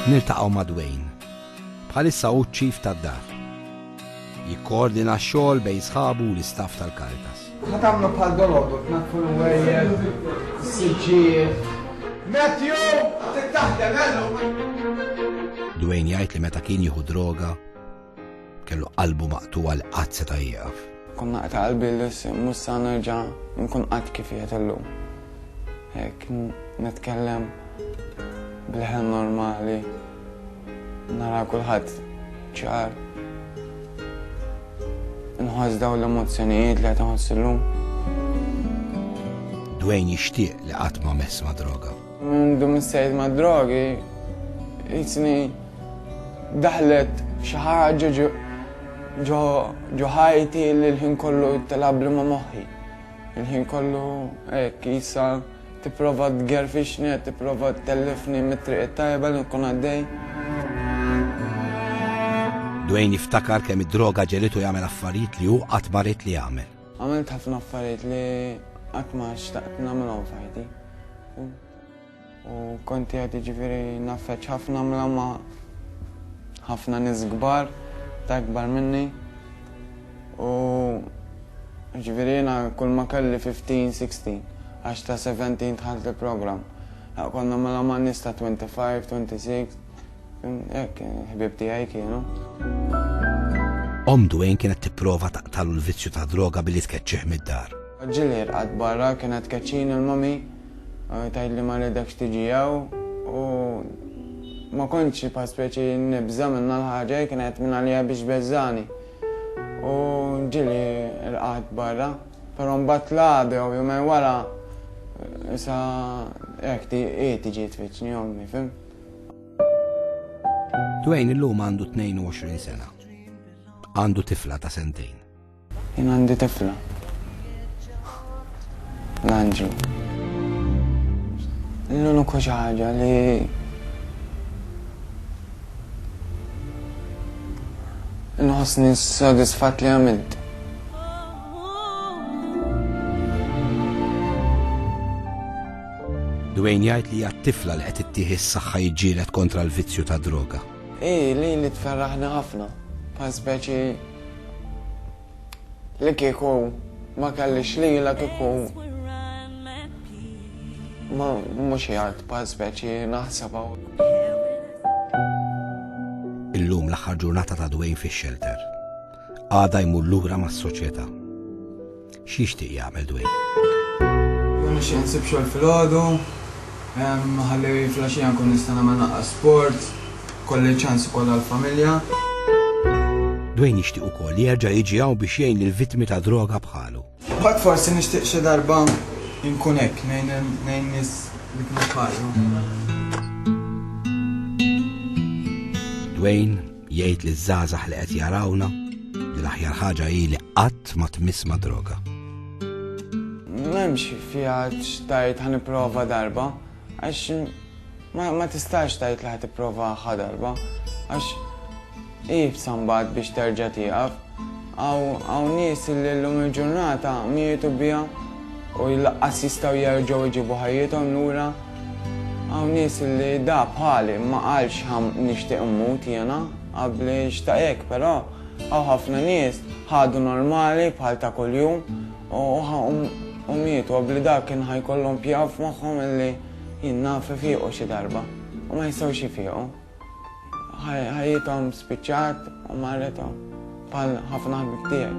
Niltaqgħu ma' Dwayne. Bħalissa hu ċ-Chief tad-dar. Jikkoordina x-xogħol bejn sħabu u l-istaff tal-Caritas. ħatamlu bħal dolodot, nadfu l-wejjer, s-sġijiet. Matthew! Tittaħdem, hello! Dwayne jgħid li meta kien jieħu droga, kellu qalbu maqtuwa li qatt seta' jieqaf. Konna qed qalbi li mhux sa nerġa' nkun qatt kif qiegħed illum. Hekk nitkellem bil-ħin normali, nara kulħadd ċar. Inħoss dawn l-emozzjonijiet li qed inħoss illum. Dwayne jixtieq li qatt ma mess ma' droga. Mundu missejt ma' drogi, jisni daħlet xi ħaġa ġo ħajti li l-ħin kollu tilab li ma' moħħi. Il-ħin kollu hekk issa tipprova tgerfixni, tipprova tellifni mit-triq tajba li nkun għaddej. Dwayne jiftakar kemm id-droga ġelitu jagħmel affarijiet li hu qatt ma rid li jagħmel. Għamilt ħafna affarijiet li qatt ma xtaqt nagħmilhom f'ħajti. U konti qed jiġifieri naffeċċ ħafna nagħmilha ma' ħafna nies kbar ta' kbar minni. U ġifieri jiena kull ma kelli 15, 16, għax ta' 17 dħalt il-programm. Konna nagħmilha ma' nies ta' 25, 26. Hekk ħbieb tiegħi kienu. Dwayne kienet tipprova taqtalu l-vizzju ta' droga billi tkeċċih mid-dar. Ġili rqad barra kienet tkeċċini l-mami tgħidli ma rridekx tiġi hawn u ma kontx pa' speċi nibża minna l-ħaġa kienet minn għalija biex beżżani. U ġili rqad barra, però mbagħad l-għada jew jumejn wara issa hekk tiġi tfittxni ommi, fim? Dwayne illum għandu 22 sena. Għandu tifla ta' sentejn. Jien għandi tifla. L-Anġi. L-uniku xi ħaġa li inħossni sodisfatt li għamilt. Dwayne jgħid li hija t-tifla li qed ittieħi s-saħħa jiġġieled kontra l-vizzju ta' droga. Li tferraħni ħafna. Pa' speċi li kieku ma kellix lila kieku ma mhux jgħid pa' speċi naħsebha. Illum l-aħħar ġurnata ta' Dwayne fix-shelter. Għada jmur lura mas-soċjetà. X'jixtieq jagħmel Dwayne? Jien xi nsib xogħol filgħodu, ħalli flaxija nkun nista' nagħmel naqqas sport, kolli ċans ukoll għall-familja. Dwayne jixtieq ukoll jerġa' jiġi hawn biex jgħin lill-vittmi ta' droga bħalu. Ħadd forsi nixtieq xi darba nkun hekk ngħin nies li kienu bħalu. Dwayne jgħid liż-żgħażagħ li qed jarawna li l-aħjar ħaġa hi li qatt ma tmiss ma' droga. M'hemmx fiha xtajt ħanipprova darba, għax ma tistax tajt li ħatipprova darba, għax sambad biex terġa' tieqaf. Hawn nies li llum il-ġurnata mietu biha u laqqas jistgħu jerġgħu jġibu ħajjithom lura. Hawn nies li da bħali ma qalx nixtieq immut jiena qabli xtaq hekk, però hawn ħafna nies ħadu normali bħal ta' kuljum u mietu qabli dak kien ħajkollhom pjaf magħhom illi jien naf ifiequ xi darba u ma jistgħux ifiequ. ħajjithom spiċċat u marrithom bħal ħafna ħbib tiegħi.